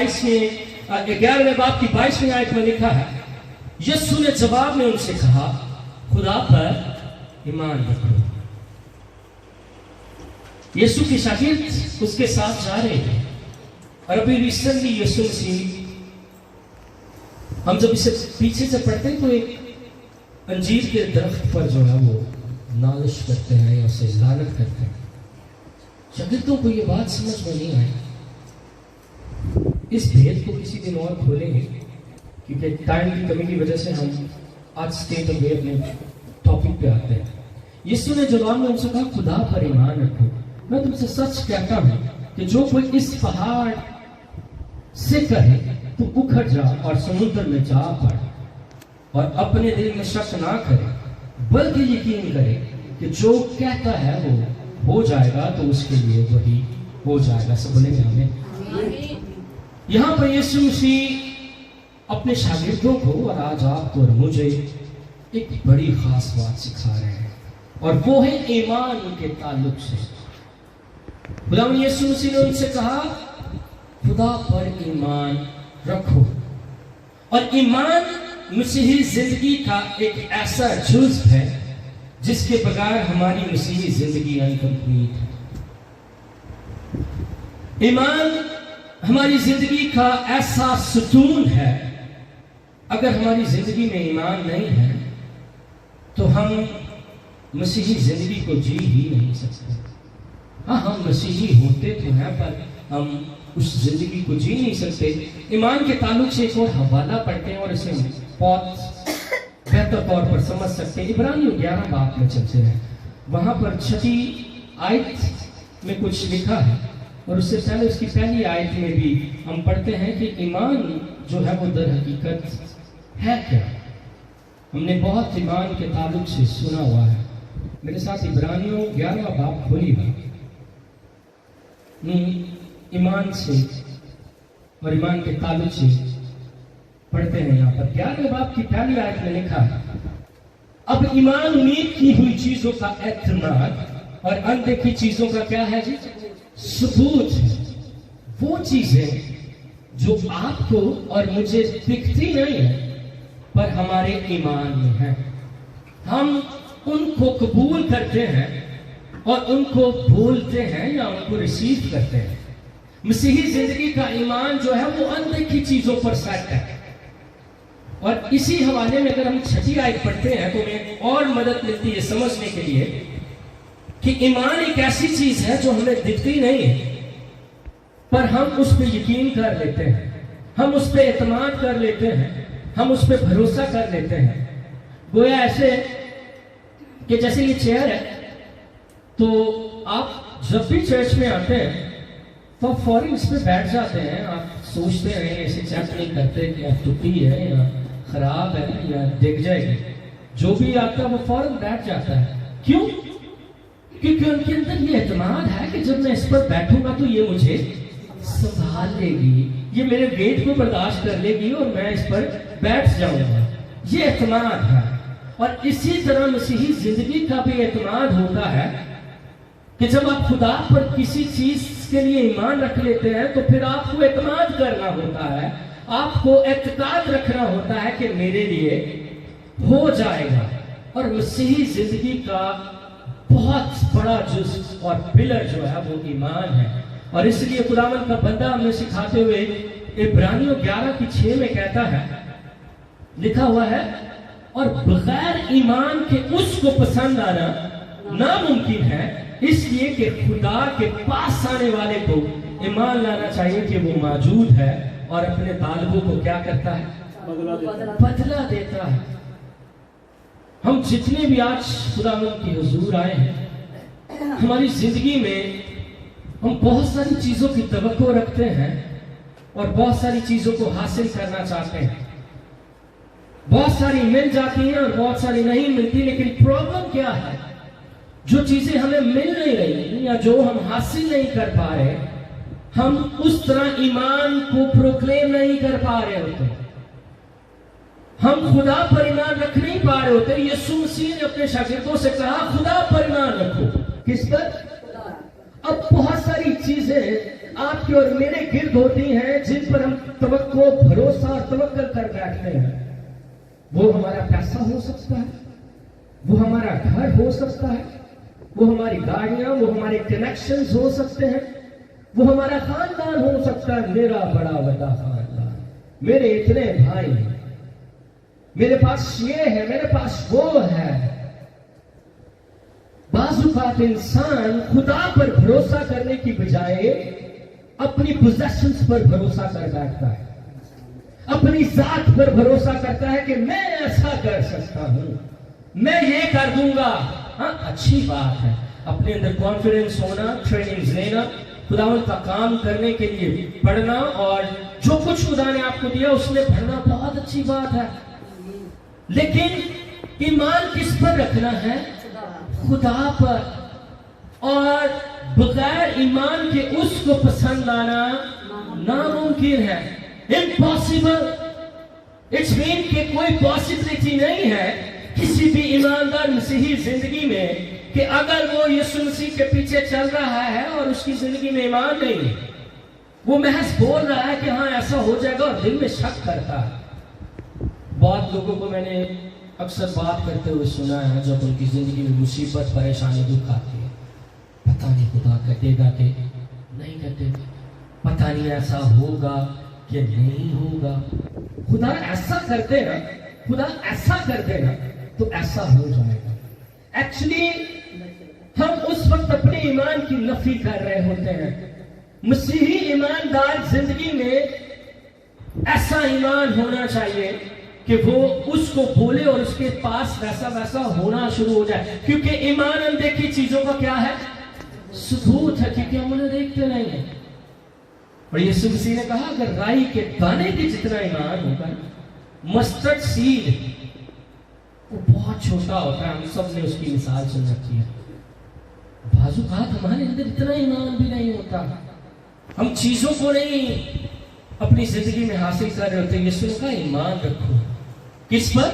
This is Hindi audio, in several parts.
11वें बाब की 22वीं आयत में लिखा है, यीशु ने जवाब में उनसे कहा, खुदा पर ईमान रखो। यीशु के शागिर्द उसके साथ जा रहे हैं और अभी रिसेंटली यीशु मसीह, हम जब इसे पीछे से पढ़ते हैं तो एक अंजीर के दरख्त पर जो है वो नालिश करते हैं या उसे लानत करते हैं। शागिर्दों को ये बात समझ में नहीं आई। इस भेद को किसी दिन और खोलेंगे, क्योंकि टाइम की कमी की वजह से हम आज स्टेट ऑफ वे अपने टॉपिक पे आते हैं। यीशु ने जवाब में उनसे कहा, खुदा पर ईमान रखो। मैं तुमसे सच कहता हूं कि जो कोई इस पहाड़ से कहे तो उखड़ जा और समुद्र में जा पड़ और अपने दिल में शक ना करे, बल्कि यकीन करे कि जो कहता है वो हो जाएगा, तो उसके लिए वही हो जाएगा। सब बोलेंगे हमें। यहां पर यीशु मसीह अपने शागिर्दों को और आज आपको और मुझे एक बड़ी खास बात सिखा रहे हैं, और वो है ईमान के ताल्लुक से। खुदावंद यीशु मसीह ने उनसे कहा, खुदा पर ईमान रखो। और ईमान मसीही जिंदगी का एक ऐसा जुज़्व है जिसके बगैर हमारी मसीही जिंदगी अनकंप्लीट है। ईमान हमारी जिंदगी का ऐसा सुकून है। अगर हमारी जिंदगी में ईमान नहीं है तो हम मसीही जिंदगी को जी ही नहीं सकते। हाँ, हम मसीही होते तो हैं, पर हम उस जिंदगी को जी नहीं सकते। ईमान के ताल्लुक से एक और हवाला पढ़ते हैं और इसे बहुत बेहतर तौर पर समझ सकते हैं। इब्रानियों 11 बाब में चलते हैं, वहां पर 6ठी आयत में कुछ लिखा है, और उससे पहले उसकी पहली आयत में भी हम पढ़ते हैं कि ईमान जो है वो दर हकीकत है क्या। हमने बहुत ईमान के ताल्लुक से सुना हुआ है। मेरे साथ इब्रानियों 11वां बाब खोलिएगा। ईमान से और ईमान के ताल्लुक से पढ़ते हैं। यहाँ पर 11वें बाब की पहली आयत में लिखा है, अब ईमान उम्मीद की हुई चीजों का एतमाद और अनदेखी चीजों का क्या है जी? सबूत है। वो चीजें जो आपको और मुझे दिखती नहीं है, पर हमारे ईमान में है। हम उनको कबूल करते हैं और उनको बोलते हैं या उनको रिसीव करते हैं। मसीही जिंदगी का ईमान जो है वो अनदेखी चीजों पर सेट है। और इसी हवाले में अगर हम 6ठी आयत पढ़ते हैं तो हमें और मदद मिलती है समझने के लिए कि ईमान एक ऐसी चीज है जो हमें दिखती नहीं है, पर हम उस पर यकीन कर लेते हैं, हम उस पर एतमाद कर लेते हैं, हम उस पर भरोसा कर लेते हैं। गोया ऐसे कि जैसे ये चेयर है, तो आप जब भी चर्च में आते हैं तो आप फौरन इस पर बैठ जाते हैं। आप सोचते हैं ऐसे चेक नहीं करते कि आप टूटी है या खराब है या दिख जाएगी। जो भी आता है वो फौरन बैठ जाता है। क्यों? क्योंकि उनके अंदर ये एतमाद है कि जब मैं इस पर बैठूंगा तो ये मुझे संभाल लेगी, ये मेरे वेट को बर्दाश्त कर लेगी और मैं इस पर बैठ जाऊंगा। ये एतमाद है। और इसी तरह मसीही जिंदगी का भी एतमाद होता है कि जब आप खुदा पर किसी चीज के लिए ईमान रख लेते हैं तो फिर आपको एतमाद करना होता है, आपको एतकाद रखना होता है कि मेरे लिए हो जाएगा। और मसीही जिंदगी का बहुत बड़ा जुज़ और पिलर जो है वो ईमान है। और इसलिए खुदावंद का बंदा हमें सिखाते हुए इब्रानियों 11:6 में कहता है, लिखा हुआ है, और बगैर ईमान के उसको पसंद आना नामुमकिन है, इसलिए कि खुदा के पास आने वाले को ईमान लाना चाहिए कि वो मौजूद है और अपने तालिबों को क्या करता है? बदला देता है। हम जितने भी आज खुदावंद की हुजूर आए हैं, हमारी जिंदगी में हम बहुत सारी चीजों की तवक्को रखते हैं और बहुत सारी चीजों को हासिल करना चाहते हैं। बहुत सारी मिल जाती हैं और बहुत सारी नहीं मिलती। लेकिन प्रॉब्लम क्या है? जो चीजें हमें मिल नहीं रही या जो हम हासिल नहीं कर पा रहे, हम उस तरह ईमान को प्रोक्लेम नहीं कर पा रहे होते, हम खुदा पर ईमान रख नहीं पा रहे होते। यीशु मसीह ने अपने शागिर्दों से कहा, खुदा पर ईमान रखो। किस पर? अब बहुत सारी चीजें आपके और मेरे गिर्द होती हैं, जिन पर हम तवक्को, भरोसा और तवक्कल कर बैठते हैं। वो हमारा पैसा हो सकता है, वो हमारा घर हो सकता है, वो हमारी गाड़ियां, वो हमारे कनेक्शंस हो सकते हैं, वो हमारा खानदान हो सकता है। मेरा बड़ा बड़ा खानदान, मेरे इतने भाई हैं, मेरे पास ये है, मेरे पास वो है। बाज़-औक़ात इंसान खुदा पर भरोसा करने की बजाय अपनी पोजेशंस पर भरोसा कर बैठता है, अपनी जात पर भरोसा करता है कि मैं ऐसा कर सकता हूं, मैं ये कर दूंगा। हाँ, अच्छी बात है, अपने अंदर कॉन्फिडेंस होना, ट्रेनिंग लेना, खुदावंद का काम करने के लिए पढ़ना, और जो कुछ खुदा ने आपको दिया उसमें भरना बहुत अच्छी बात है। लेकिन ईमान किस पर रखना है? खुदा पर। और बगैर ईमान के उसको पसंद आना नामुमकिन है, इम्पॉसिबल। इट्स मीन कि कोई पॉसिबिलिटी नहीं है किसी भी ईमानदार मसीही जिंदगी में कि अगर वो यीशु मसीह के पीछे चल रहा है और उसकी जिंदगी में ईमान नहीं है, वो महज बोल रहा है कि हाँ ऐसा हो जाएगा और दिल में शक करता है। बहुत लोगों को मैंने अक्सर बात करते हुए सुना है, जब उनकी जिंदगी में मुसीबत, परेशानी, दुख आती है, पता नहीं खुदा कटेगा कि नहीं कटेगा, पता नहीं ऐसा होगा कि नहीं होगा। खुदा ऐसा कर देना, खुदा ऐसा कर देना तो ऐसा हो जाएगा। एक्चुअली हम उस वक्त अपने ईमान की नफी कर रहे होते हैं। मसीही ईमानदार जिंदगी में ऐसा ईमान होना चाहिए कि वो उसको बोले और उसके पास वैसा वैसा होना शुरू हो जाए, क्योंकि ईमान अनदेखी चीजों का क्या है? सबूत है, क्योंकि हम उन्हें देखते नहीं है। और यीशु मसीह ने कहा अगर राई के दाने के जितना ईमान होगा, मस्टर्ड सीड, वो बहुत छोटा होता है, हम सब ने उसकी मिसाल सुन रखी है। बाज़-औक़ात हमारे अंदर इतना ईमान भी नहीं होता, हम चीजों को नहीं अपनी जिंदगी में हासिल कर रहे होते। यीशु ने कहा ईमान रखो किस पर?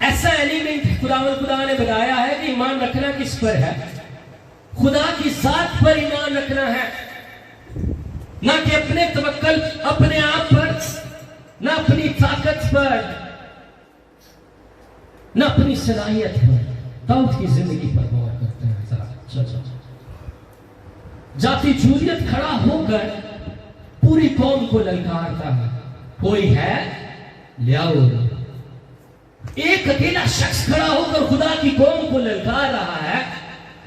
ऐसा एलिमेंट खुदा ने बताया है कि ईमान रखना किस पर है? खुदा की जात पर ईमान रखना है, ना कि अपने तवक्कल, अपने आप पर, ना अपनी ताकत पर, ना अपनी सलाहियत पर। दाऊद की जिंदगी पर गौर करते हैं जरा। जाति जूलियत खड़ा होकर पूरी कौम को ललकारता है, कोई है ले आओ। एक अकेला शख्स खड़ा होकर खुदा की कौम को ललकार रहा है,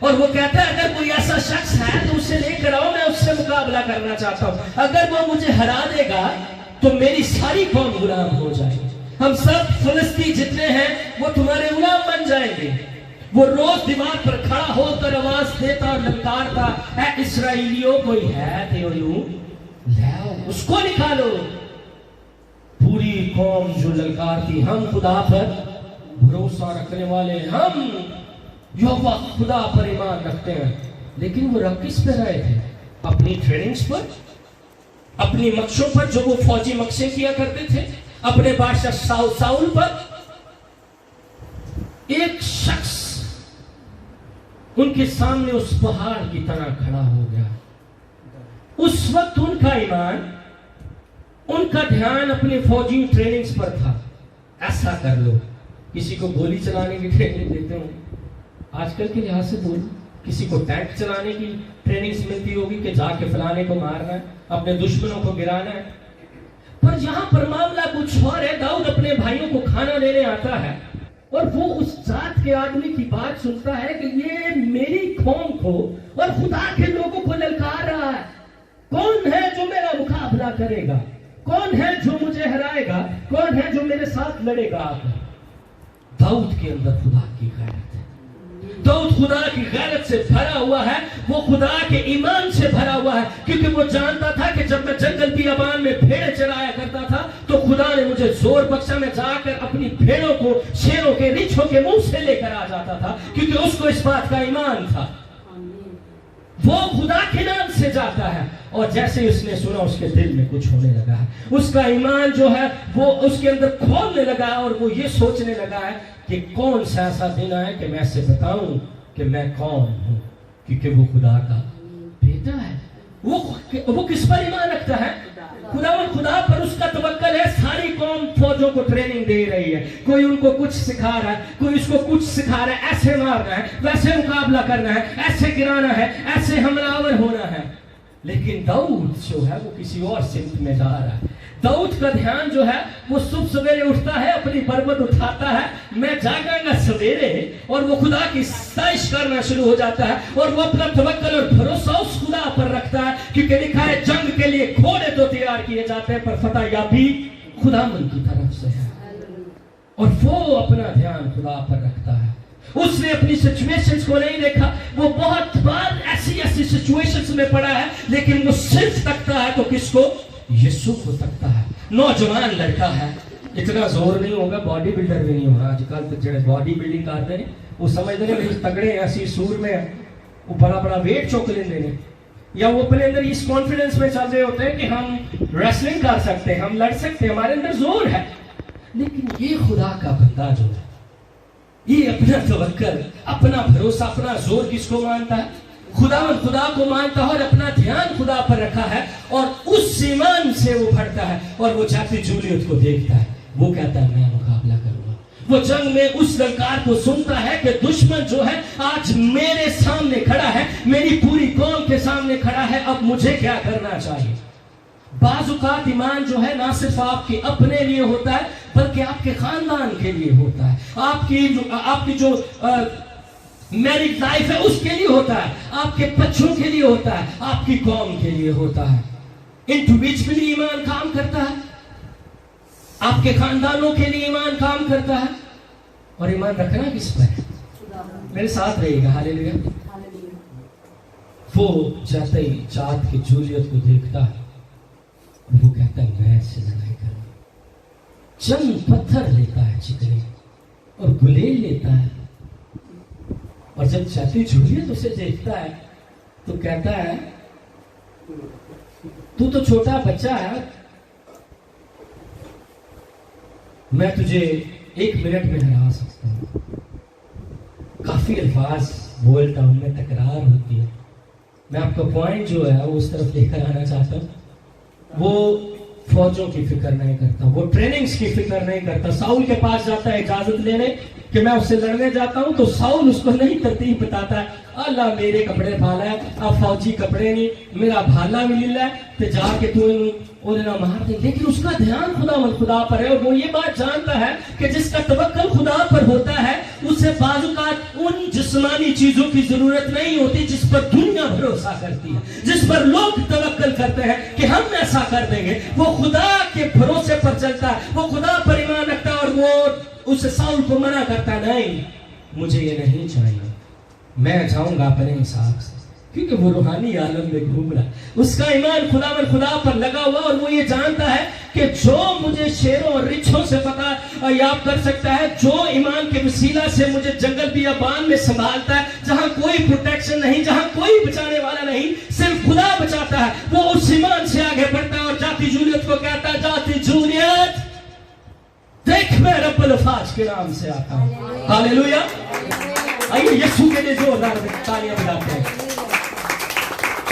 और वो कहता है अगर कोई ऐसा शख्स है तो उसे लेकर आओ, मैं उससे मुकाबला करना चाहता हूं। अगर वो मुझे हरा देगा तो मेरी सारी कौम गुलाम हो जाएगी, हम सब फिलिस्ती जितने हैं वो तुम्हारे गुलाम बन जाएंगे। वो रोज दीवार पर खड़ा होकर आवाज देता और ललकारता, ऐ इस्राएलियों कोई है तेरू, लाओ उसको निकालो। पूरी कौम जो ललकारती, हम खुदा पर भरोसा रखने वाले, हम यहोवा खुदा पर ईमान रखते हैं। लेकिन वो रख किस पे रहे थे? अपनी ट्रेनिंग्स पर, अपनी मक्सों पर, जो वो फौजी मक्से किया करते थे, अपने बादशाह साउल पर। एक शख्स उनके सामने उस पहाड़ की तरह खड़ा हो गया। उस वक्त उनका ईमान, उनका ध्यान अपनी फौजी ट्रेनिंग्स पर था। ऐसा कर लो, किसी को गोली चलाने की ट्रेनिंग देते हो, आजकल के लिहाज से बोलो, किसी को टैंक चलाने की ट्रेनिंग्स मिलती होगी कि जाके फलाने को मारना है, अपने दुश्मनों को गिराना है। पर यहां पर मामला कुछ और है। दाऊद अपने भाइयों को खाना देने आता है और वो उस जात के आदमी की बात सुनता है कि ये मेरी कौम को और खुदा के लोगों को ललकार रहा है। कौन है जो मेरा मुकाबला करेगा? कौन है जो मुझे हराएगा? कौन है जो मेरे साथ लड़ेगा? दाऊद के अंदर खुदा की गैरत है। दाऊद खुदा की गैरत से भरा हुआ है, वो खुदा के ईमान से भरा हुआ है, क्योंकि वो जानता था कि जब मैं जंगल बियाबान में भेड़ चराया करता था तो खुदा ने मुझे जोर बख्शा, में जाकर अपनी भेड़ों को शेरों के, रीछों के मुंह से लेकर आ जाता था, क्योंकि उसको इस बात का ईमान था। वो खुदा के नाम से जाता है, और जैसे ही उसने सुना उसके दिल में कुछ होने लगा है, उसका ईमान जो है वो उसके अंदर खोलने लगा है, और वो ये सोचने लगा है कि कौन सा ऐसा दिन आए कि मैं ऐसे बताऊं कि मैं कौन हूं, क्योंकि वो खुदा का बेटा है। वो किस पर ईमान रखता है? खुदा पर उसका तवक्कल है। सारी कौम फौजों को ट्रेनिंग दे रही है, कोई उनको कुछ सिखा रहा है, कोई उसको कुछ सिखा रहा है, ऐसे मारना है, वैसे मुकाबला करना है, ऐसे गिराना है, ऐसे हमलावर होना है। लेकिन दाऊद जो है वो किसी और सिमत में जा रहा है। दाऊद का ध्यान जो है वो सुबह सवेरे उठता है, अपनी बरबत उठाता है, मैं जागांगा सवेरे, और वो खुदा की साइश करना शुरू हो जाता है, और वो अपना तवक्कल और भरोसा उस खुदा पर रखता है, क्योंकि लिखा है जंग के लिए घोड़े तो तैयार किए जाते हैं पर फतह याबी खुदावंद की तरफ से है। और वो अपना ध्यान खुदा पर रखता है। उसने अपनी सिचुएशंस को नहीं देखा। वो बहुत बार ऐसी सिचुएशंस में पड़ा है, लेकिन वो सिर्फ तकता है तो किसको? यीशु को तकता है। नौजवान लड़का है, इतना जोर नहीं होगा, बॉडी बिल्डर भी नहीं होगा। आजकल तो जो बॉडी बिल्डिंग करते हैं वो समझते हैं भाई तगड़े ऐसी सूर में वो बड़ा वेट चुक लेते हैं, या वो अपने अंदर इस कॉन्फिडेंस में चल रहे होते हैं कि हम रेसलिंग कर सकते हैं, हम लड़ सकते हैं, हमारे अंदर जोर है। लेकिन ये खुदा का बंदा जो है, ये अपना तवक्कल, अपना भरोसा, अपना जोर किसको मानता है? खुदा को मानता है, और अपना ध्यान खुदा पर रखा है, और उस ईमान से वो बढ़ता है, और वो जाती जूलियत को देखता है, वो कहता है मैं मुकाबला करूंगा। वो जंग में उस ललकार को सुनता है कि दुश्मन जो है आज मेरे सामने खड़ा है, मेरी पूरी कौम के सामने खड़ा है, अब मुझे क्या करना चाहिए। बाजुकात ईमान जो है ना सिर्फ आपके अपने लिए होता है, बल्कि आपके खानदान के लिए होता है, आपकी जो मैरिड लाइफ है उसके लिए होता है, आपके बच्चों के लिए होता है, आपकी कौम के लिए होता है। इंडिविजुअली ईमान काम करता है, आपके खानदानों के लिए ईमान काम करता है। और ईमान रखना किस पर है? मेरे साथ रहिएगा। हालेलुया। वो जाते ही जात के जूलियत को देखता है, वो कहता है मैं इससे लड़ाई करूंगा। चंद पत्थर लेता है चिकने, और गुलेल लेता है, और जब जाती जूलियत उसे देखता है तो कहता है तू तो छोटा बच्चा है, मैं तुझे 1 मिनट में हरा सकता हूं। काफी अल्फाज बोलता हूं, उनमें तकरार होती है। मैं आपका पॉइंट जो है वो उस तरफ लेकर आना चाहता हूं। वो फौजों की फिक्र नहीं करता, वो ट्रेनिंग्स की फिक्र नहीं करता। साउल के पास जाता है इजाजत लेने कि मैं उससे लड़ने जाता हूं, तो साउल उसको नहीं तरतीब बताता है, अल्लाह मेरे कपड़े भाला है, अब फौजी कपड़े नहीं, मेरा भाला भी लीला है, तो जाके तू ना मार दे। लेकिन उसका ध्यान खुदा पर है, और वो ये बात जानता है कि जिसका तवक्कल खुदा पर होता है उसे बाजुकात उन जिस्मानी चीजों की जरूरत नहीं होती जिस पर दुनिया भरोसा करती है, जिस पर लोग तवक्कल करते हैं कि हम ऐसा कर देंगे। वो खुदा के भरोसे पर चलता है, वो खुदा पर ईमान रखता है, और वो उसे साउल को मना करता नहीं, मुझे ये नहीं चाहिए, मैं जाऊंगा अपने हिसाब से, क्योंकि वो रूहानी आलम में घूम रहा। उसका ईमान खुदा पर लगा हुआ, और वो ये जानता है कि जो मुझे शेरों और रिछों से पता याद कर सकता है, जो ईमान के वसीला से मुझे जंगल बियाबान में संभालता है, जहां कोई प्रोटेक्शन नहीं, जहां कोई बचाने वाला नहीं, सिर्फ खुदा बचाता है, वो उस ईमान से आगे बढ़ता है। और जाती जूलियत को कहता है, जाती जूलियत देख मैं रब्बुल अफाज के नाम से आता हूं। हालेलुया। आइए यीशु के लिए जोरदार तालियां बजाते हैं।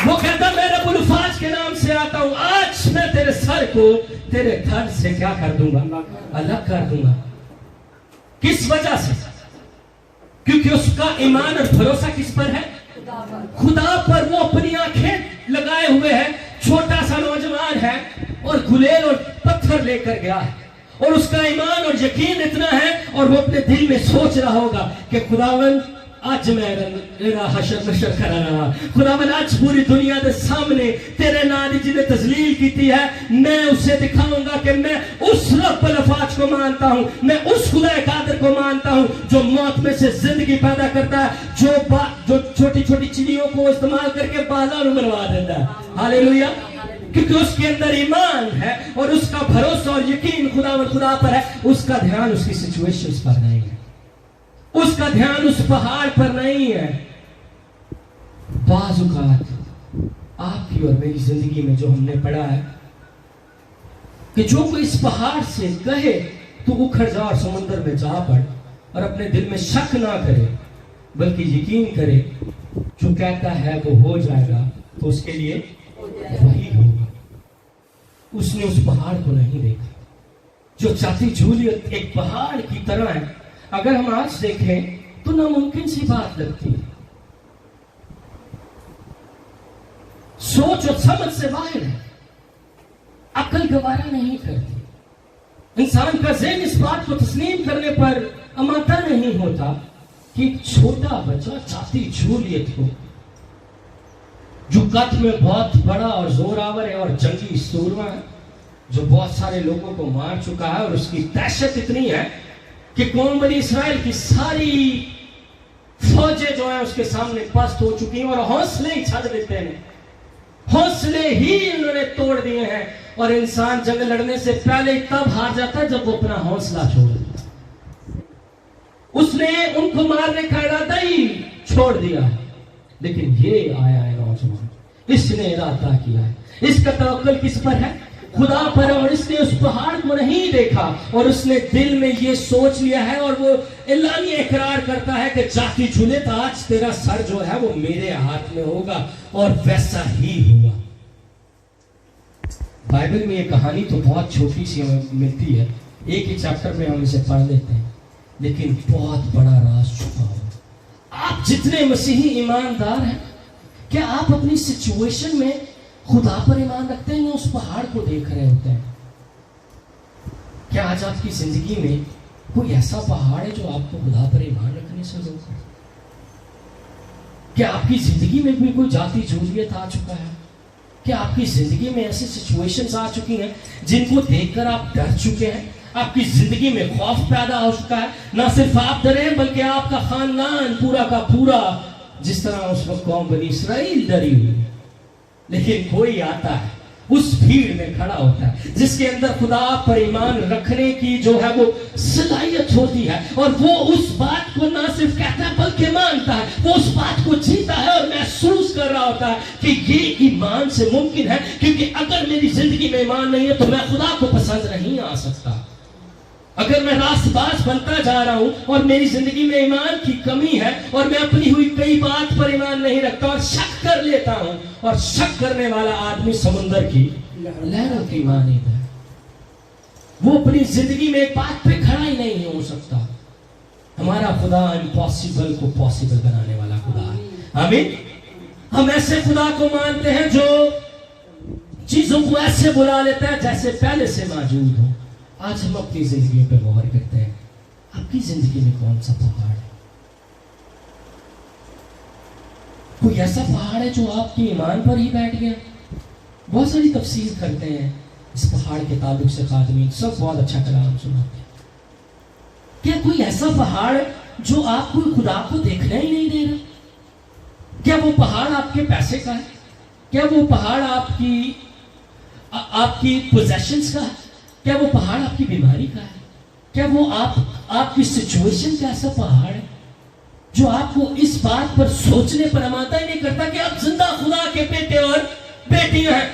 वो कहता मैं रब्बुल अफाज के नाम से आता हूं, आज मैं तेरे सर को तेरे धड़ से क्या कर दूंगा? अलग कर दूंगा। किस वजह से? क्योंकि उसका ईमान और भरोसा किस पर है? खुदा पर। वो अपनी आंखें लगाए हुए है, छोटा सा नौजवान है, और गुलेल और पत्थर लेकर गया है, और उसका ईमान और यकीन इतना है, और वो अपने दिल में सोच रहा होगा कि खुदावंद आज मैं हशर नशर करा रहा, खुदावंद आज पूरी दुनिया के सामने तेरे नाम जिन्हें तजलील की है, मैं उसे दिखाऊंगा कि मैं उस रब्बुल अफाज को मानता हूं, मैं उस खुदा कादिर को मानता हूं जो मौत में से जिंदगी पैदा करता है, जो छोटी छोटी चिड़ियों को इस्तेमाल करके बाजार में बनवा देता है। हालेलुया। क्योंकि उसके अंदर ईमान है, और उसका भरोसा और यकीन खुदा पर है। उसका ध्यान उसकी सिचुएशंस पर नहीं है, उसका ध्यान उस पहाड़ पर नहीं है। बाजुकात आपकी और मेरी जिंदगी में जो हमने पढ़ा है कि जो कोई इस पहाड़ से कहे तो उखड़ जा और समुद्र में जा पड़, और अपने दिल में शक ना करे बल्कि यकीन करे, जो कहता है वो हो जाएगा, तो उसके लिए वही होगा। उसने उस पहाड़ को नहीं देखा जो चाची जूलियत एक पहाड़ की तरह है। अगर हम आज देखें तो नामुमकिन सी बात लगती है, सोच और समझ से बाहर है, अकल गवारा नहीं करती। इंसान का ज़हन इस बात को तस्लीम करने पर अमाता नहीं होता कि छोटा बच्चा चाची जूलियत को, जो कद में बहुत बड़ा और जोरावर है और जंगी सूरमा है, जो बहुत सारे लोगों को मार चुका है, और उसकी दहशत इतनी है कि कौम बनी इस्राएल की सारी फौजें जो है उसके सामने पस्त हो चुकी हैं और हौसले ही छाड़ देते हैं, हौसले ही उन्होंने तोड़ दिए हैं। और इंसान जंग लड़ने से पहले तब हार जाता है जब वो अपना हौसला छोड़ देता। उसने उनको मारने का इरादा ही छोड़ दिया, लेकिन ये आया है नौजवान, इसने इरादा किया है, इसका तवक्कुल किस पर है? खुदा पर। और इसने उस पहाड़ को नहीं देखा और उसने दिल में ये सोच लिया है और वो एलानिया इकरार करता है कि जाती जूलियत, आज तेरा सर जो है वो मेरे हाथ में होगा। और वैसा ही हुआ। बाइबल में ये कहानी तो बहुत छोटी सी हमें मिलती है, एक ही चैप्टर में हम इसे पढ़ लेते हैं, लेकिन बहुत बड़ा राज छुपा हुआ। आप जितने मसीही ईमानदार हैं, क्या आप अपनी सिचुएशन में खुदा पर ईमान रखते हैं या उस पहाड़ को देख रहे होते हैं? क्या आज आपकी जिंदगी में कोई ऐसा पहाड़ है जो आपको खुदा पर ईमान रखने से रोक रहा है? क्या आपकी जिंदगी में भी कोई जाती जूलियत आ चुका है? क्या आपकी जिंदगी में ऐसी सिचुएशंस आ चुकी हैं जिनको देखकर आप डर चुके हैं? आपकी जिंदगी में खौफ पैदा हो चुका है, ना सिर्फ आप डरे बल्कि आपका खानदान पूरा का पूरा, जिस तरह उस वक्त कौम बनी इस्राएल डरी हुई है। लेकिन कोई आता है, उस भीड़ में खड़ा होता है जिसके अंदर खुदा पर ईमान रखने की जो है वो सलाहियत होती है, और वो उस बात को ना सिर्फ कहता है बल्कि मानता है, वो उस बात को जीता है और महसूस कर रहा होता है कि ये ईमान से मुमकिन है, क्योंकि अगर मेरी जिंदगी में ईमान नहीं है तो मैं खुदा को पसंद नहीं आ सकता। अगर मैं रास्तबाज बनता जा रहा हूं और मेरी जिंदगी में ईमान की कमी है और मैं अपनी हुई कई बात पर ईमान नहीं रखता और शक कर लेता हूं, और शक करने वाला आदमी समुद्र की लहरों की मानीत है। वो अपनी जिंदगी में एक बात पे खड़ा ही नहीं हो सकता। हमारा खुदा इम्पॉसिबल को पॉसिबल बनाने वाला खुदा है। आमीन। हम ऐसे खुदा को मानते हैं जो चीजों को ऐसे बुला लेता है जैसे पहले से मौजूद हो। आज हम अपनी जिंदगी पे गौर करते हैं, आपकी जिंदगी में कौन सा पहाड़ है? कोई ऐसा पहाड़ है जो आपके ईमान पर ही बैठ गया? बहुत सारी तफसीर करते हैं इस पहाड़ के ताल्लुक से, खादमी सब बहुत अच्छा कलाम सुनाते हैं। क्या कोई ऐसा पहाड़ जो आपको खुदा को देखना ही नहीं दे रहा? क्या वो पहाड़ आपके पैसे का है? क्या वो पहाड़ आपकी पोजेशंस का है? क्या वो पहाड़ आपकी बीमारी का है? क्या वो आपकी सिचुएशन का ऐसा पहाड़ है जो आपको इस बात पर सोचने पर आमादा ही नहीं करता कि आप जिंदा खुदा के बेटे और बेटियां हैं?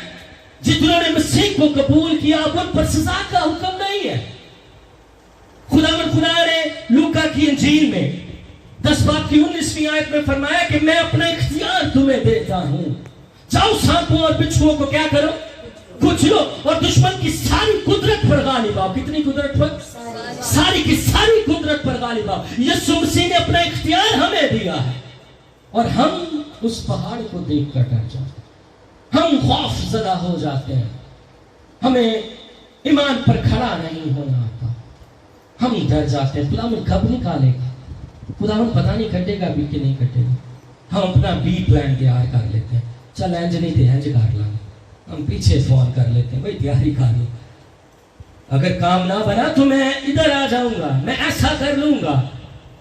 जिन्होंने मसीह को कबूल किया अब उन पर सजा का हुक्म नहीं है। खुदा ने लूका की इंजील में 10 बाब की 19वीं आयत में फरमाया कि मैं अपना इख्तियार तुम्हें देता हूं, जाओ सांपों और बिच्छुओं को क्या करो, कुछ लो, और दुश्मन की सारी कुदरत पर गालिब आओ। कितनी कुदरत पर? सारी की सारी कुदरत पर गालिब आओ। यीशु मसीह ने अपना इख्तियार हमें दिया है, और हम उस पहाड़ को देखकर डर जाते हैं, हम खौफ ज़दा हो जाते हैं, हमें ईमान पर खड़ा नहीं होना आता, हम डर जाते हैं। खुदा कब निकालेगा? खुदा पता नहीं कटेगा भी कि नहीं कटेगा। हम अपना बी प्लान तैयार कर लेते हैं, चल इंज नहीं थे इंज कर लांगे, हम पीछे फोन कर लेते हैं, भाई तैयारी कर लो, अगर काम ना बना तो मैं इधर आ जाऊंगा, मैं ऐसा कर लूंगा।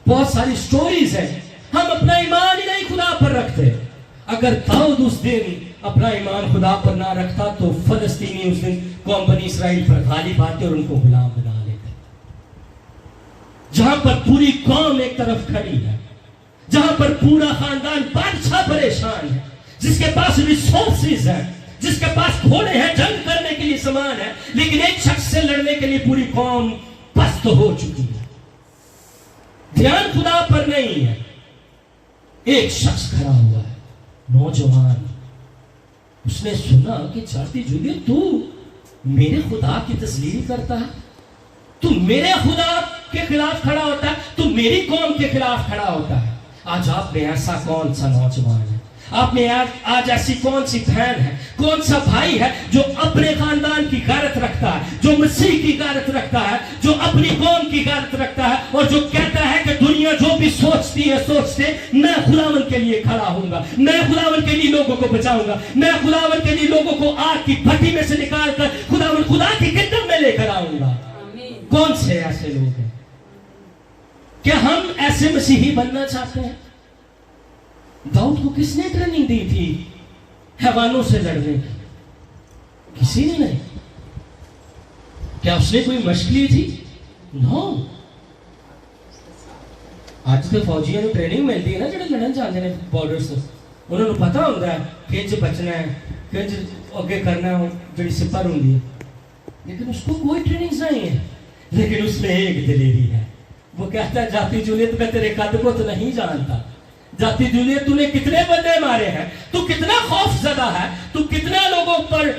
बहुत सारी स्टोरीज हैं। हम अपना ईमान ही नहीं खुदा पर रखते। अगर दाऊद उस दिन अपना ईमान खुदा पर ना रखता तो फलस्तीनी उस दिन कौम बनी इस्राएल पर गालिब आते और उनको गुलाम बना लेते। जहां पर पूरी कौम एक तरफ खड़ी है, जहां पर पूरा खानदान बादशाह परेशान है, जिसके पास रिसोर्सेज है, जिसके पास घोड़े हैं, जंग करने के लिए सामान है, लेकिन एक शख्स से लड़ने के लिए पूरी कौम पस्त हो चुकी है। ध्यान खुदा पर नहीं है। एक शख्स खड़ा हुआ है, नौजवान, उसने सुना कि चार्ती जूलियट तू मेरे खुदा की तस्लील करता है, तू मेरे खुदा के खिलाफ खड़ा होता है, तू मेरी कौम के खिलाफ खड़ा होता है। आज आप में ऐसा कौन सा नौजवान है, आप में आज ऐसी कौन सी बहन है, कौन सा भाई है जो अपने खानदान की गैरत रखता है, जो मसीह की गैरत रखता है, जो अपनी कौम की गैरत रखता है और जो कहता है कि दुनिया जो भी सोचती है सोचते, मैं खुदावन के लिए खड़ा हूंगा, मैं खुदावन के लिए लोगों को बचाऊंगा, मैं खुदावन के लिए लोगों को आग की भट्टी में से निकाल कर खुदावन खुदा की किंगडम में लेकर आऊंगा। कौन से ऐसे लोग हैं? क्या हम ऐसे मसीही बनना चाहते हैं? दाऊद को किसने ट्रेनिंग दी थी हैवानों से लड़ने की? किसी ने नहीं। क्या उसने कोई मशक ली थी? नो। आज तो फौजियों को ट्रेनिंग मिलती है ना, जो लड़न जाते हैं बॉर्डर से, उन्होंने पता होता है किंज बचना है, किंज आगे करना है, जो सिपर होंगी है। लेकिन उसको कोई ट्रेनिंग नहीं है, लेकिन उसमें एक दिलेरी है। वो कहता है जाती जूलियट मैं तेरे कद को तो नहीं जानता, जाती जूलियट तूने कितने बंदे मारे हैं, तू कितना खौफ ज़दा है, तू कितना लोगों पर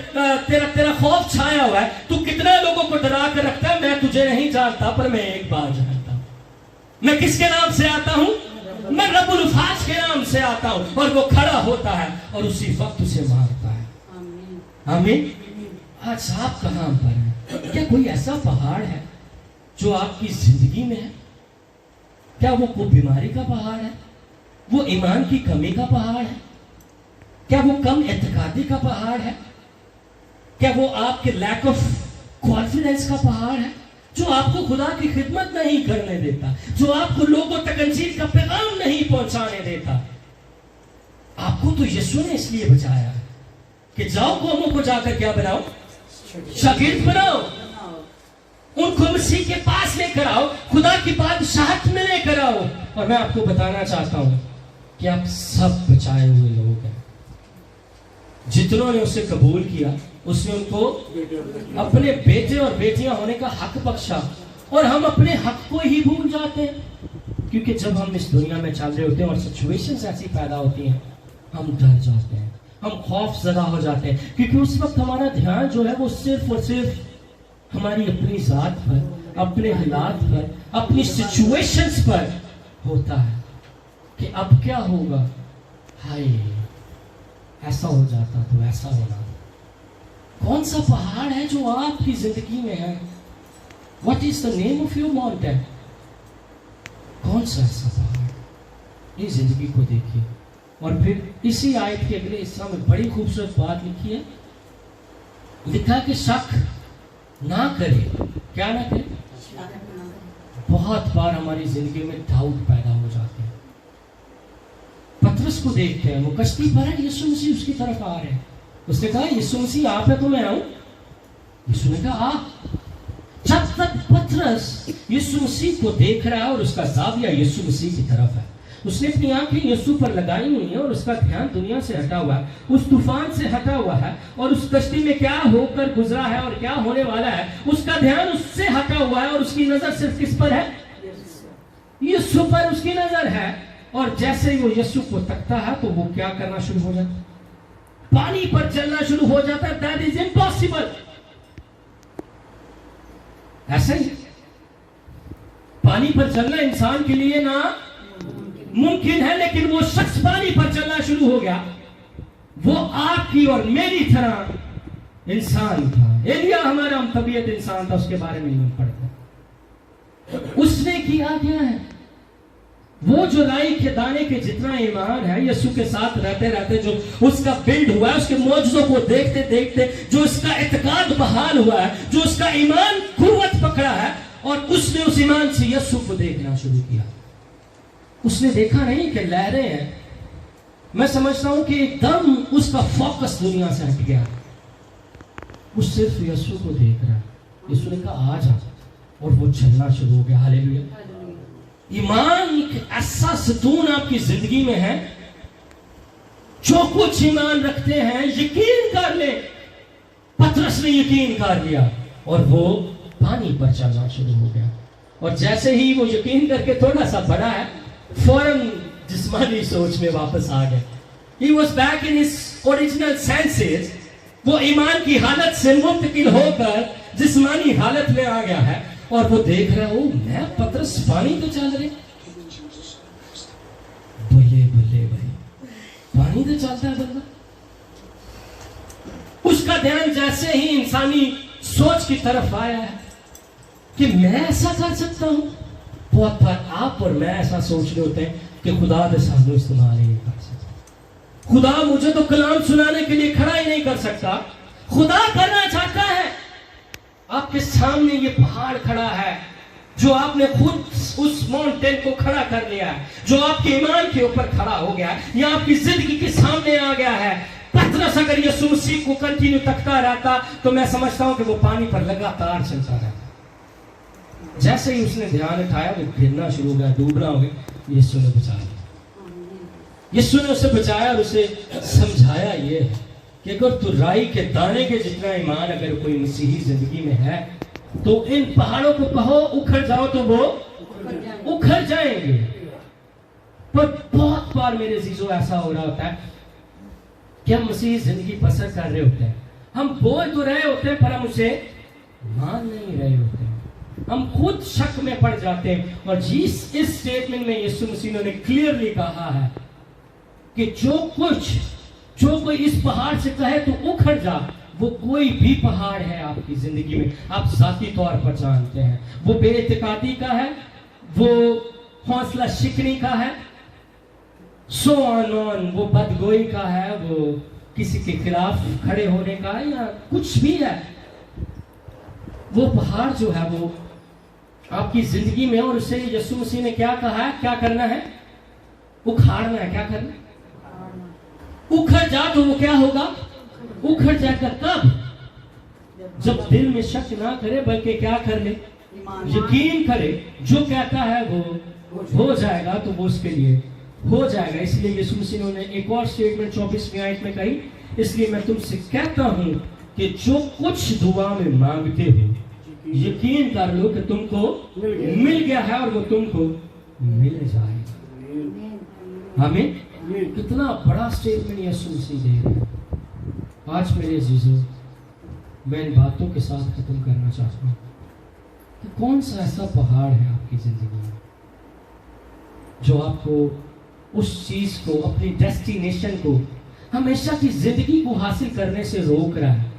तेरा खौफ छाया हुआ है, तू कितना लोगों को डरा कर रखता है। मैं तुझे नहीं जानता, पर मैं एक बात जानता हूं। मैं किसके नाम से आता हूं? मैं रब्बुल फाज के नाम से आता हूं। और वो खड़ा होता है और उसी वक्त उसे मारता है। आमीन। आज आप कहां पर हैं? क्या कोई ऐसा पहाड़ है जो आपकी जिंदगी में है? क्या वो कोई बीमारी का पहाड़ है? वो ईमान की कमी का पहाड़ है? क्या वो कम एतकादी का पहाड़ है? क्या वो आपके लैक ऑफ कॉन्फिडेंस का पहाड़ है, जो आपको खुदा की खिदमत नहीं करने देता, जो आपको लोगों तक अंजील का पैगाम नहीं पहुंचाने देता? आपको तो यीशु ने इसलिए बचाया कि जाओ कौमों को जाकर क्या बनाओ? शागिर्द बनाओ, उनको मसीह के पास लेकर आओ, खुदा की बादशाहत में लेकर आओ। और मैं आपको बताना चाहता हूं कि आप सब बचाए हुए लोग हैं। जितनों ने उसे कबूल किया, उसने उनको अपने बेटे और बेटियां होने का हक बख्शा। और हम अपने हक को ही भूल जाते हैं, क्योंकि जब हम इस दुनिया में चल रहे होते हैं और सिचुएशंस ऐसी पैदा होती हैं, हम डर जाते हैं, हम खौफ ज़दा हो जाते हैं, क्योंकि उस वक्त हमारा ध्यान जो है वो सिर्फ और सिर्फ हमारी अपनी जात पर, अपने हालात पर, अपनी सिचुएशंस पर होता है कि अब क्या होगा, हाय ऐसा हो जाता तो ऐसा होना। कौन सा पहाड़ है जो आपकी जिंदगी में है? What is the name of your mountain? कौन सा ऐसा पहाड़? ये जिंदगी को देखिए। और फिर इसी आयत के अगले हिस्सा में बड़ी खूबसूरत बात लिखी है, लिखा कि शक ना करे। क्या ना करे? बहुत बार हमारी जिंदगी में डाउट पैदा हो जाते हैं। पतरस को देखते हैं, वो कश्ती पर है, यीशु मसीह उसकी तरफ आ रहे हैं। उसने कहा यीशु मसीह आप है तो मैं आऊं? यीशु ने कहा आ। जब तक पतरस यीशु मसीह को देख रहा है और उसका जाविया यीशु मसीह की तरफ है, उसने अपनी आंखें यीशु पर लगाई हुई है और उसका ध्यान दुनिया से हटा हुआ है, उस तूफान से हटा हुआ है, और उस कश्ती में क्या होकर गुजरा है और क्या होने वाला है उसका ध्यान उससे हटा हुआ है। और उसकी नजर सिर्फ किस पर है? यीशु पर उसकी नजर है। और जैसे ही वो यीशु को तकता है तो वो क्या करना शुरू हो जाता है? पानी पर चलना शुरू हो जाता है। That is impossible. ऐसे ही पानी पर चलना इंसान के लिए ना मुमकिन है, लेकिन वो शख्स पानी पर चलना शुरू हो गया। वो आपकी और मेरी तरह इंसान था। एलिया हमारा तबीयत इंसान था, उसके बारे में नहीं पढ़ते। उसने किया क्या है? वो जो राई के दाने के जितना ईमान है, यीशु के साथ रहते रहते जो उसका बिल्ड हुआ है, उसके मौजूदों को देखते देखते जो उसका इत्काद बहाल हुआ है, जो उसका ईमान कुव्वत पकड़ा है, और उसने उस ईमान से यीशु को देखना शुरू किया। उसने देखा नहीं कि लहरें हैं। मैं समझता हूं कि एकदम उसका फोकस दुनिया से हट गया। वो सिर्फ यीशु को देख रहा है। यीशु ने कहा आ जा, और वो चलना शुरू हो गया। हालेलुया। ईमान एक ऐसा सतून आपकी जिंदगी में है, जो कुछ ईमान रखते हैं यकीन कर ले। पतरस ने यकीन कर लिया और वो पानी पर चलना शुरू हो गया। और जैसे ही वो यकीन करके थोड़ा सा बढ़ा है, फौरन जिस्मानी सोच में वापस आ गया। He was back in his original senses, वो ईमान की हालत से मुंतकिल होकर जिस्मानी हालत में आ गया है और वो देख रहा है, ओ मैं पतरस पानी तो चल रहे, बल्ले बल्ले भाई, पानी तो चलता है बंदा। उसका ध्यान जैसे ही इंसानी सोच की तरफ आया है कि मैं ऐसा कर सकता हूं, बहुत बार आप और मैं ऐसा सोच रहे होते हैं कि खुदा के सामने इस्तेमाल ही नहीं कर सकता, खुदा मुझे तो कलाम सुनाने के लिए खड़ा ही नहीं कर सकता। खुदा करना चाहता है। आपके सामने ये पहाड़ खड़ा है जो आपने खुद उस माउंटेन को खड़ा कर लिया है, जो आपके ईमान के ऊपर खड़ा हो गया है, या आपकी जिंदगी के सामने आ गया है। पतरस अगर यीशु मसीह को कंटिन्यू तकता रहता तो मैं समझता हूं कि वो पानी पर लगातार चलता रहता। जैसे ही उसने ध्यान उठाया वो गिरना शुरू हो गया, डूबना हो गया। यीशु ने बचाया, यीशु ने उसे बचाया और उसे समझाया ये कि अगर तू राई के दाने के जितना ईमान अगर कोई मसीही जिंदगी में है तो इन पहाड़ों को कहो उखड़ जाओ तो वो उखड़ जाएंगे। पर बहुत बार मेरे जीजो ऐसा हो रहा होता है कि हम मसीही जिंदगी बसर कर रहे होते हैं, हम बोल तो रहे होते हैं पर हम उसे मान नहीं रहे होते हैं, हम खुद शक में पड़ जाते हैं। और जिस इस स्टेटमेंट में यीशु मसीह ने क्लियरली कहा है कि जो कोई इस पहाड़ से कहे तो उखड़ जा, वो कोई भी पहाड़ है आपकी जिंदगी में, आप जाती तौर पर जानते हैं, वो बेइत्तेकादी का है, वो हौसला शिकनी का है, सो ऑन, वो बदगोई का है, वो किसी के खिलाफ खड़े होने का है, या कुछ भी है। वो पहाड़ जो है वो आपकी जिंदगी में, और उससे यीशु मसीह ने क्या कहा है, क्या करना है, उखाड़ना है। क्या करना है? उखड़ जा तो वो क्या होगा, उखड़ जाएगा। कब? जब दिल में शक ना करे बल्कि क्या कर ले, यकीन करे, जो कहता है वो हो जाएगा, तो वो उसके लिए हो जाएगा। इसलिए यीशु मसीह ने एक और स्टेटमेंट 24वीं आयत में कही, इसलिए मैं तुमसे कहता हूं कि जो कुछ दुआ में मांगते हो यकीन कर लो कि तुमको मिल गया है और वो तुमको मिल जाएगा। हमें कितना बड़ा स्टेटमेंट यीशु मसीह दे रहे हैं। आज मेरे अजीजों, मैं इन बातों के साथ खत्म करना चाहता हूं कि कौन सा ऐसा पहाड़ है आपकी जिंदगी में जो आपको उस चीज को, अपनी डेस्टिनेशन को, हमेशा की जिंदगी को हासिल करने से रोक रहा है।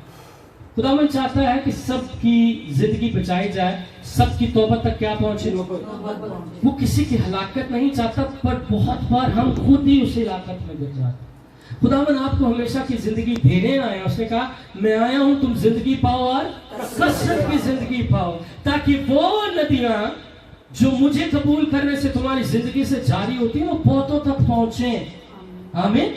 खुदावंद चाहता है कि सबकी जिंदगी बचाई जाए, सबकी तौबा तक क्या पहुंचे, वो किसी की हलाकत नहीं चाहता, पर बहुत बार हम खुद ही उस हलाकत में गिर जाते। खुदावंद आपको हमेशा की जिंदगी देने आया, उसने कहा मैं आया हूं तुम जिंदगी पाओ और कसरत की जिंदगी पाओ, ताकि वो नदियां जो मुझे कबूल करने से तुम्हारी जिंदगी से जारी होती है वो बहुतों तक पहुंचे। आमीन।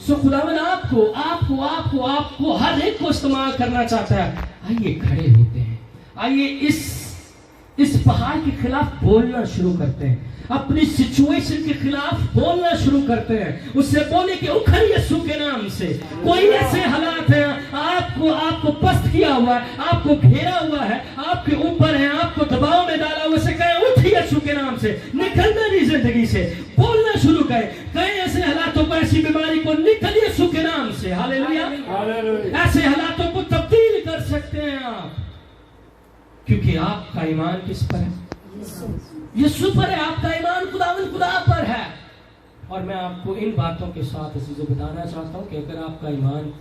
सो खुदावंद आपको आपको आपको आपको हर एक को इस्तेमाल करना चाहता है। आइए खड़े होते हैं, आइए इस पहाड़ के खिलाफ बोलना शुरू करते हैं, अपनी सिचुएशन के खिलाफ बोलना शुरू करते हैं, उससे बोले कि उखड़ यीशु के नाम से। कोई ऐसे हालात है आपको पस्त किया हुआ है, आपको घेरा हुआ है, आपके ऊपर है, आपको दबाव में डाला हुआ, से कहे उठ यीशु के नाम से, निकलना नहीं जिंदगी से, बोलना शुरू करें। कई ऐसे हालातों को, ऐसी बीमारी को निकल यीशु के नाम से। हालेलुया। ऐसे हालातों को तब्दील कर सकते हैं आप, क्योंकि आपका ईमान किस पर है, यीशु पर है। आपका ईमान खुदावंद खुदा पर है। और मैं आपको इन बातों के साथ चीजें बताना चाहता हूं कि अगर आपका ईमान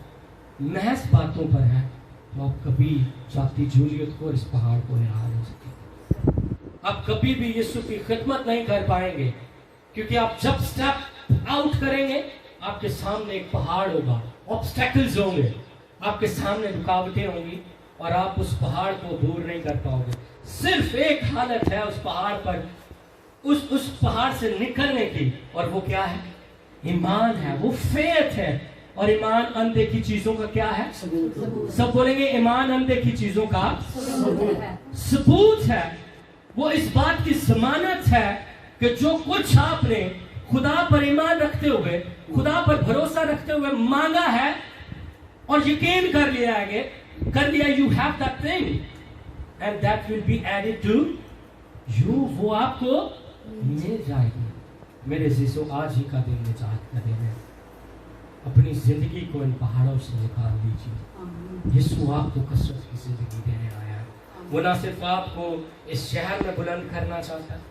महज बातों पर है तो आप कभी जाती जूलियत को और इस पहाड़ को हिला नहीं सकते। आप कभी भी यीशु की खिदमत नहीं कर पाएंगे, क्योंकि आप जब स्टेप आउट करेंगे आपके सामने एक पहाड़ होगा, ऑब्स्टेकल्स होंगे, आपके सामने रुकावटें होंगी और आप उस पहाड़ को दूर नहीं कर पाओगे। सिर्फ एक हालत है उस पहाड़ पर, उस पहाड़ से निकलने की, और वो क्या है, ईमान है, वो फेथ है। और ईमान अनदेखी चीजों का क्या है, सब बोलेंगे ईमान अनदेखी चीजों का सबूत है। वो इस बात की जमानत है कि जो कुछ आपने खुदा पर ईमान रखते हुए, खुदा पर भरोसा रखते हुए मांगा है और यकीन कर लिया है, कर लिया, you have that thing and that will be added to you, वो आपको मिल जाएगी। मेरे जीसो, आज ही का दिन निजात का दिन है। अपनी जिंदगी को इन पहाड़ों से निकाल दीजिए। यीशु आपको कसरत की जिंदगी देने आया है। वो ना सिर्फ आपको इस शहर में बुलंद करना चाहता है,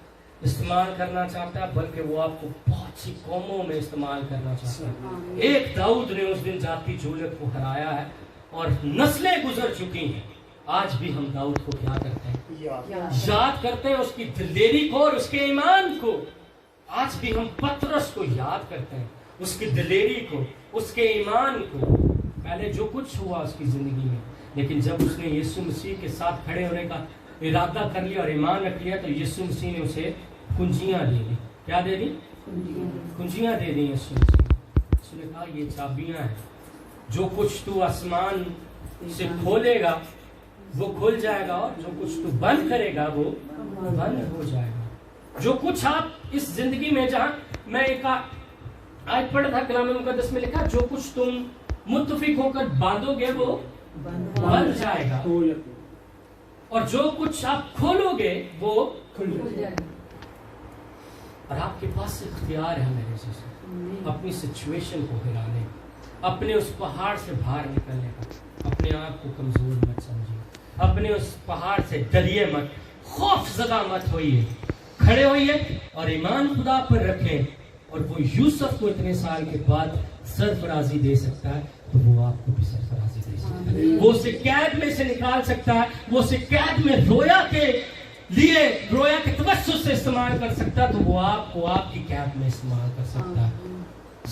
इस्तेमाल करना चाहता है, बल्कि वो आपको बहुत सी कौमों में इस्तेमाल करना चाहता है। एक दाऊद ने उस दिन जाति जूलत को हराया है और नस्लें गुजर चुकी हैं। आज भी हम दाऊद को क्या करते हैं? याद करते हैं, उसकी दिलेरी को और उसके ईमान को। आज भी हम पतरस को याद करते हैं, उसकी दिलेरी को, उसके ईमान को। पहले जो कुछ हुआ उसकी जिंदगी में, लेकिन जब उसने यीशु मसीह के साथ खड़े होने का इरादा कर लिया और ईमान रख लिया, तो यीशु मसीह ने उसे कुंजियां दे दी। क्या दे दी? कुंजियां दे दी यीशु मसीह। उसने कहा ये चाबियां हैं, जो कुछ तू आसमान से खोलेगा वो खुल जाएगा, और जो कुछ तू बंद करेगा वो बंद हो जाएगा। जो कुछ आप इस जिंदगी में, जहां मैं एक आज पढ़ा था कलाम मुकद्दस में लिखा, जो कुछ तुम मुत्तफिक होकर बांधोगे वो बंध जाएगा, और जो कुछ आप खोलोगे वो खुल जाएगा। और आपके पास इख्तियार है मेरे से अपनी सिचुएशन को हिलाने, अपने उस पहाड़ से बाहर निकलने का। अपने आप को कमजोर मत समझिए, अपने उस पहाड़ से डरिए मत, खौफजदा मत होइए, खड़े होइए और ईमान खुदा पर रखें। और वो यूसुफ को इतने साल के बाद सरफराजी दे सकता है, तो वो आपको भी सरफराजी दे सकता है। वो उसे कैद में से निकाल सकता है, वो उसे कैद में रोया के तवस्सुस से इस्तेमाल कर सकता है, तो वो आपको आपकी कैद में इस्तेमाल कर सकता है।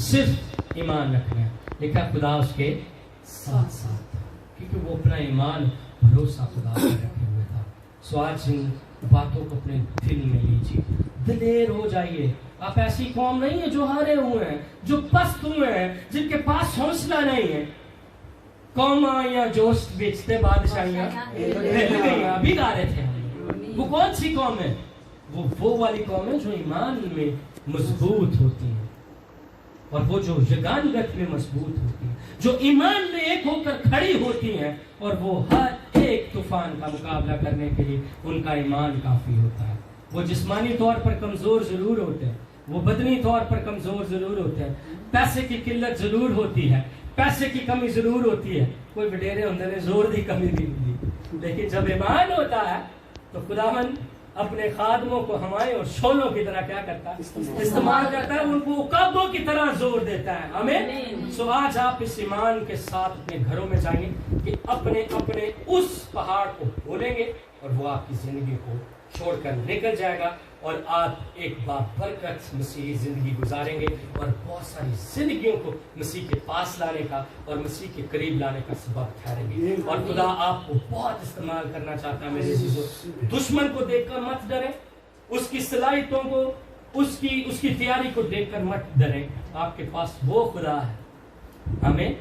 सिर्फ ईमान रखना है, लेकिन खुदा उसके साथ साथ, क्योंकि वो अपना ईमान भरोसा खुदा पर रखे हुए था। सो आज इन बातों को अपने दिल में लीजिए, दिलेर हो जाइए। आप ऐसी कौम नहीं है जो हारे हुए हैं, जो पस्त हुए हैं, जिनके पास हौसला नहीं है। कौमा या जोश बेचते बादशाहियां अभी गा रहे थे। वो कौन सी कौम है? वो वाली कौम है जो ईमान में मजबूत होती है, और वो जो यगानगत में मजबूत होती है, जो ईमान में एक होकर खड़ी होती हैं, और वो हर एक तूफान का मुकाबला करने के लिए उनका ईमान काफी होता है। वो जिस्मानी तौर पर कमजोर जरूर होते हैं, वो बदनी तौर पर कमजोर जरूर होते हैं, पैसे की किल्लत जरूर होती है, पैसे की कमी जरूर होती है, कोई वडेरे होंदे ने जोर की कमी नहीं होती, लेकिन जब ईमान होता है तो खुदावन अपने खादमों को हमारे और शोलों की तरह क्या करता है? इस्तेमाल करता है, उनको कब्बों की तरह जोर देता है। हमें सो आज आप इस ईमान के साथ अपने घरों में जाएंगे कि अपने अपने उस पहाड़ को बोलेंगे, और वो आपकी जिंदगी को छोड़कर निकल जाएगा, और आप एक बाबरकत मसीही जिंदगी गुजारेंगे, और बहुत सारी जिंदगियों को मसीह के पास लाने का और मसीह के करीब लाने का सबब ठहरेंगे। और खुदा आपको बहुत इस्तेमाल करना चाहता है मेरे अज़ीज़ों। दुश्मन को देखकर मत डरें, उसकी सलाहियतों को, उसकी तैयारी को देखकर मत डरें। आपके पास वो खुदा है हमें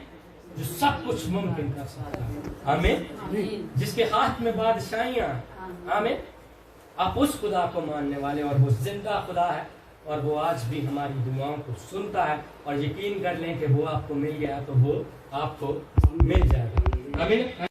जो सब कुछ मुमकिन कर सकता है, हमें जिसके हाथ में बादशाहियां, हमें आप उस खुदा को मानने वाले, और वो जिंदा खुदा है, और वो आज भी हमारी दुआओं को सुनता है। और यकीन कर लें कि वो आपको मिल गया तो वो आपको मिल जाएगा। आमीन।